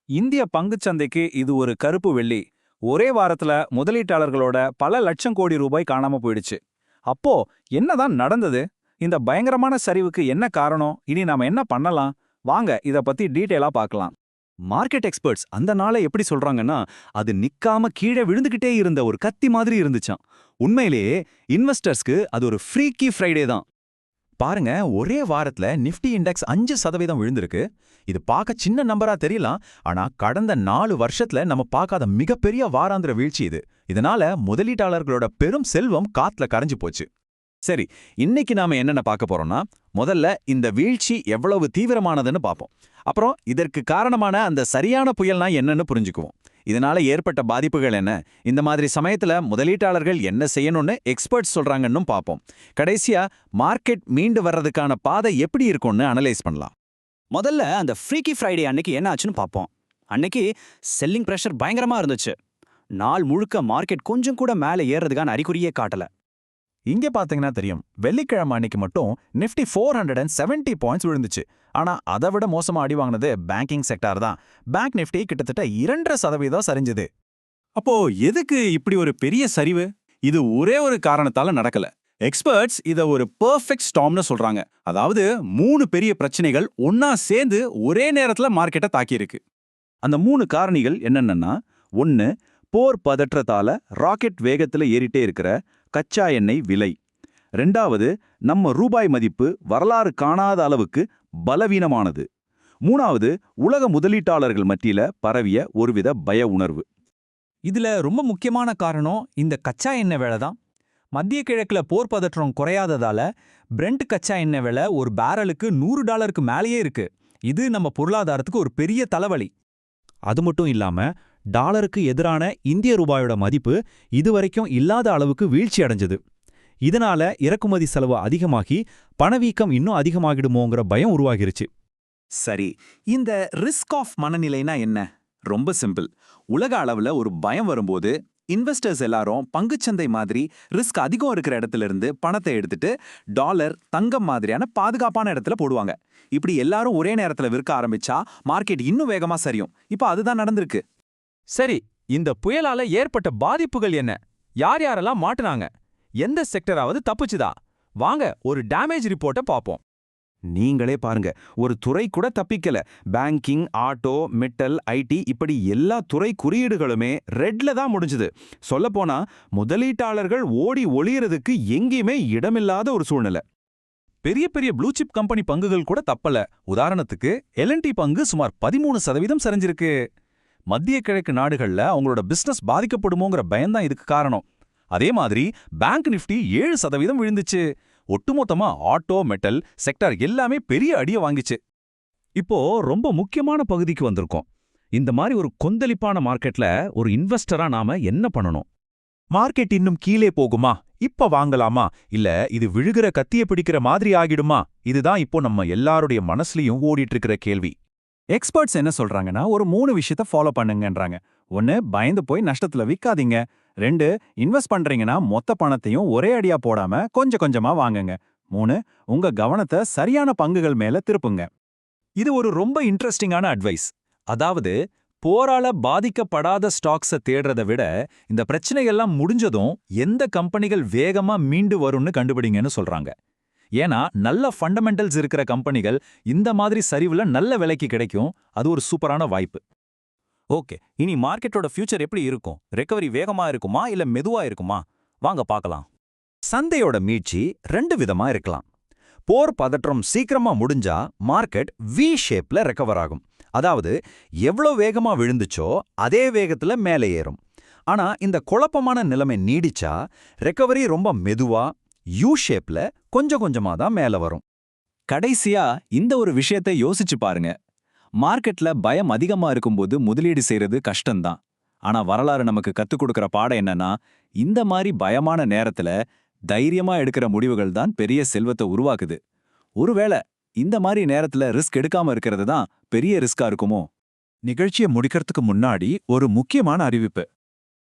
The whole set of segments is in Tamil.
இந்திய பங்குச்சந்தைக்கு இது ஒரு கருப்பு வெள்ளி. ஒரே வாரத்துல முதலீட்டாளர்களோட பல லட்சம் கோடி ரூபாய் காணாம போயிடுச்சு. அப்போ என்னதான் நடந்தது? இந்த பயங்கரமான சரிவுக்கு என்ன காரணம்? இனி நாம என்ன பண்ணலாம்? வாங்க இத பத்தி டீடைலா பார்க்கலாம். மார்க்கெட் எக்ஸ்பர்ட்ஸ் அந்த நாளை எப்படி சொல்றாங்கன்னா, அது நிக்காம கீழே விழுந்துகிட்டே இருந்த ஒரு கத்தி மாதிரி இருந்துச்சாம். உண்மையிலேயே இன்வெஸ்டர்ஸ்க்கு அது ஒரு ஃப்ரீக்கி ஃப்ரைடே தான். பாருங்க, ஒரே வாரத்துல நிஃப்டி இண்டெக்ஸ் 5% விழுந்திருக்கு. இது பார்க்க சின்ன நம்பரா தெரியலாம், ஆனா கடந்த 4 வருஷத்துல நம்ம பார்க்காத மிகப்பெரிய வாராந்திர வீழ்ச்சி இது. இதனால முதலீட்டாளர்களோட பெரும் செல்வம் காத்துல கரைஞ்சு போச்சு. சரி, இன்னைக்கு நாம என்னென்ன பார்க்க போறோம்னா, முதல்ல இந்த வீழ்ச்சி எவ்வளவு தீவிரமானதுன்னு பார்ப்போம். அப்புறம் இதற்கு காரணமான அந்த சரியான புயல்னா என்னன்னு புரிஞ்சுக்குவோம். இதனால ஏற்பட்ட பாதிப்புகள் என்ன, இந்த மாதிரி சமயத்துல முதலீட்டாளர்கள் என்ன செய்யணும்னு எக்ஸ்பர்ட்ஸ் சொல்றாங்கன்னு பார்ப்போம். கடைசியா மார்க்கெட் மீண்டு வர்றதுக்கான பாதை எப்படி இருக்கும்னு அனலைஸ் பண்ணலாம். முதல்ல அந்த ஃப்ரீக்கி ஃப்ரைடே அன்னைக்கு என்ன ஆச்சுன்னு பார்ப்போம். அன்னைக்கு செல்லிங் ப்ரெஷர் பயங்கரமா இருந்துச்சு. நாள் முழுக்க மார்க்கெட் கொஞ்சம் கூட மேலே ஏறதுக்கான அறிகுறியே காட்டல. இங்க பாத்தீங்கன்னா தெரியும், வெள்ளிக்கிழமை அன்னைக்கு மட்டும் நிஃப்டி 470 பாயிண்ட்ஸ் விழுந்துச்சு. ஆனா அதை விட மோசமா அடி வாங்கினது பேங்கிங் செக்டார் தான். பேங்க் நிஃப்டி கிட்டத்தட்ட 2.5% சரிஞ்சது. அப்போ எதுக்கு இப்படி ஒரு பெரிய சரிவு? இது ஒரே ஒரு காரணத்தால நடக்கல. எக்ஸ்பர்ட்ஸ் இத ஒரு பெர்ஃபெக்ட் ஸ்டார்ம்னு சொல்றாங்க. அதாவது 3 பெரிய பிரச்சனைகள் ஒன்னா சேர்ந்து ஒரே நேரத்துல மார்க்கெட்டை தாக்கியிருக்கு. அந்த 3 காரணிகள் என்னென்னா, 1 போர் பதற்றத்தால ராக்கெட் வேகத்துல ஏறிட்டே இருக்கிற கச்சா எண்ணெய் விலை. 2வது நம்ம ரூபாய் மதிப்பு வரலாறு காணாத அளவுக்கு பலவீனமானது. 3வது உலக முதலீட்டாளர்கள் மத்தியில பரவிய ஒருவித பய உணர்வு. இதுல ரொம்ப முக்கியமான காரணம் இந்த கச்சா எண்ணெய் விலை தான். மத்திய கிழக்குல போர் பதற்றம் குறையாததால பிரெண்ட் கச்சா எண்ணெய் விலை ஒரு பேரலுக்கு $100 மேலேயே இருக்கு. இது நம்ம பொருளாதாரத்துக்கு ஒரு பெரிய தலைவலி. அது மட்டும் இல்லாம டாலருக்கு எதிரான இந்திய ரூபாயோட மதிப்பு இதுவரைக்கும் இல்லாத அளவுக்கு வீழ்ச்சி அடைஞ்சது. இதனால இறக்குமதி செலவு அதிகமாகி பணவீக்கம் இன்னும் அதிகமாகிடுமோங்கிற பயம் உருவாகிருச்சு. சரி, இந்த ரிஸ்க் ஆஃப் மனநிலைனா என்ன? ரொம்ப சிம்பிள். உலக அளவுல ஒரு பயம் வரும்போது இன்வெஸ்டர்ஸ் எல்லாரும் பங்குச்சந்தை மாதிரி ரிஸ்க் அதிகம் இருக்கிற இடத்துல இருந்து பணத்தை எடுத்துட்டு டாலர், தங்கம் மாதிரியான பாதுகாப்பான இடத்துல போடுவாங்க. இப்படி எல்லாரும் ஒரே நேரத்துல விற்க ஆரம்பிச்சா மார்க்கெட் இன்னும் வேகமா சரியும். இப்போ அதுதான் நடந்திருக்கு. சரி, இந்த புயலால ஏற்பட்ட பாதிப்புகள் என்ன? யார் யாரெல்லாம் மாட்டுனாங்க? எந்த செக்டராவது தப்புச்சுதா? வாங்க ஒரு டேமேஜ் ரிப்போர்ட்டை பார்ப்போம். நீங்களே பாருங்க, ஒரு துறை கூட தப்பிக்கல. பேங்கிங், ஆட்டோ, மெட்டல், ஐடி இப்படி எல்லா துறை குறியீடுகளுமே ரெட்ல தான் முடிஞ்சது. சொல்லப்போனா முதலீட்டாளர்கள் ஓடி ஒளியறதுக்கு எங்கேயுமே இடமில்லாத ஒரு சூழ்நிலை. பெரிய பெரிய ப்ளூ சிப் கம்பெனி பங்குகள் கூட தப்பல. உதாரணத்துக்கு L&T பங்கு சுமார் 13% சரிஞ்சிருக்கு. மத்திய கிழக்கு நாடுகள்ல அவங்களோட பிசினஸ் பாதிக்கப்படுமோங்கிற பயம்தான் இதுக்கு காரணம். அதே மாதிரி பேங்க் நிஃப்டி 7% விழுந்துச்சு. ஒட்டுமொத்தமா ஆட்டோ, மெட்டல் செக்டார் எல்லாமே பெரிய அடிய வாங்கிச்சு. இப்போ ரொம்ப முக்கியமான பகுதிக்கு வந்திருக்கோம். இந்த மாதிரி ஒரு கொந்தளிப்பான மார்க்கெட்ல ஒரு இன்வெஸ்டரா நாம என்ன பண்ணணும்? மார்க்கெட் இன்னும் கீழே போகுமா? இப்ப வாங்கலாமா? இல்ல இது விழுகிற கத்திய பிடிக்கிற மாதிரி ஆகிடுமா? இதுதான் இப்போ நம்ம எல்லாருடைய மனசுலயும் ஓடிட்டு இருக்கிற கேள்வி. எக்ஸ்பர்ட்ஸ் என்ன சொல்றாங்கன்னா, ஒரு 3 விஷயத்த ஃபாலோ பண்ணுங்கன்றாங்க. 1, பயந்து போய் நஷ்டத்துல விக்காதீங்க. 2, இன்வெஸ்ட் பண்றீங்கன்னா மொத்த பணத்தையும் ஒரே அடியா போடாம கொஞ்சம் கொஞ்சமா வாங்குங்க. 3, உங்க கவனத்தை சரியான பங்குகள் மேல திருப்புங்க. இது ஒரு ரொம்ப இன்ட்ரெஸ்டிங்கான அட்வைஸ். அதாவது போரால பாதிக்கப்படாத ஸ்டாக்ஸை தேடுறத விட இந்த பிரச்சனையெல்லாம் முடிஞ்சதும் எந்த கம்பெனிகள் வேகமா மீண்டு வரும்னு கண்டுபிடிங்கன்னு சொல்றாங்க. ஏன்னா நல்ல ஃபண்டமெண்டல்ஸ் இருக்கிற கம்பெனிகள் இந்த மாதிரி சரிவுல நல்ல விலைக்கு கிடைக்கும். அது ஒரு சூப்பரான வாய்ப்பு. ஓகே, இனி மார்க்கெட்டோட ஃபியூச்சர் எப்படி இருக்கும்? ரெக்கவரி வேகமா இருக்குமா இல்ல மெதுவா இருக்குமா? வாங்க பார்க்கலாம். சந்தையோட மீட்சி 2 விதமா இருக்கலாம். போர் பதற்றம் சீக்கிரமா முடிஞ்சா மார்க்கெட் வி ஷேப்ல ரெக்கவர் ஆகும். அதாவது எவ்வளவு வேகமா விழுந்துச்சோ அதே வேகத்துல மேலே ஏறும். ஆனா இந்த குழப்பமான நிலைமை நீடிச்சா ரெக்கவரி ரொம்ப மெதுவா யூ ஷேப்ல கொஞ்சம் கொஞ்சமா தான் மேல வரும். கடைசியா இந்த ஒரு விஷயத்தை யோசிச்சு பாருங்க. மார்க்கெட்ல பயம் அதிகமா இருக்கும்போது முதலீடு செய்யறது கஷ்டம்தான். ஆனா வரலாறு நமக்கு கத்துக் கொடுக்கிற பாடம் என்னன்னா, இந்த மாதிரி பயமான நேரத்துல தைரியமா எடுக்கிற முடிவுகள் தான் பெரிய செல்வத்தை உருவாக்குது. ஒருவேளை இந்த மாதிரி நேரத்துல ரிஸ்க் எடுக்காம இருக்கிறது தான் பெரிய ரிஸ்கா இருக்குமோ? நிகழ்ச்சியை முடிக்கிறதுக்கு முன்னாடி ஒரு முக்கியமான அறிவிப்பு.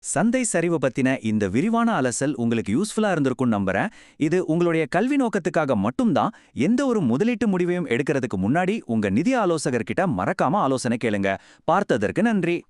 சந்தை சரிவு பத்தின இந்த விரிவான அலசல் உங்களுக்கு யூஸ்ஃபுல்லா இருந்திருக்கும் நம்புறேன். இது உங்களுடைய கல்வி நோக்கத்துக்காக மட்டும்தான். எந்த ஒரு முதலீட்டு முடிவையும் எடுக்கிறதுக்கு முன்னாடி உங்க நிதி ஆலோசகர்கிட்ட மறக்காம ஆலோசனை கேளுங்க. பார்த்ததற்கு நன்றி.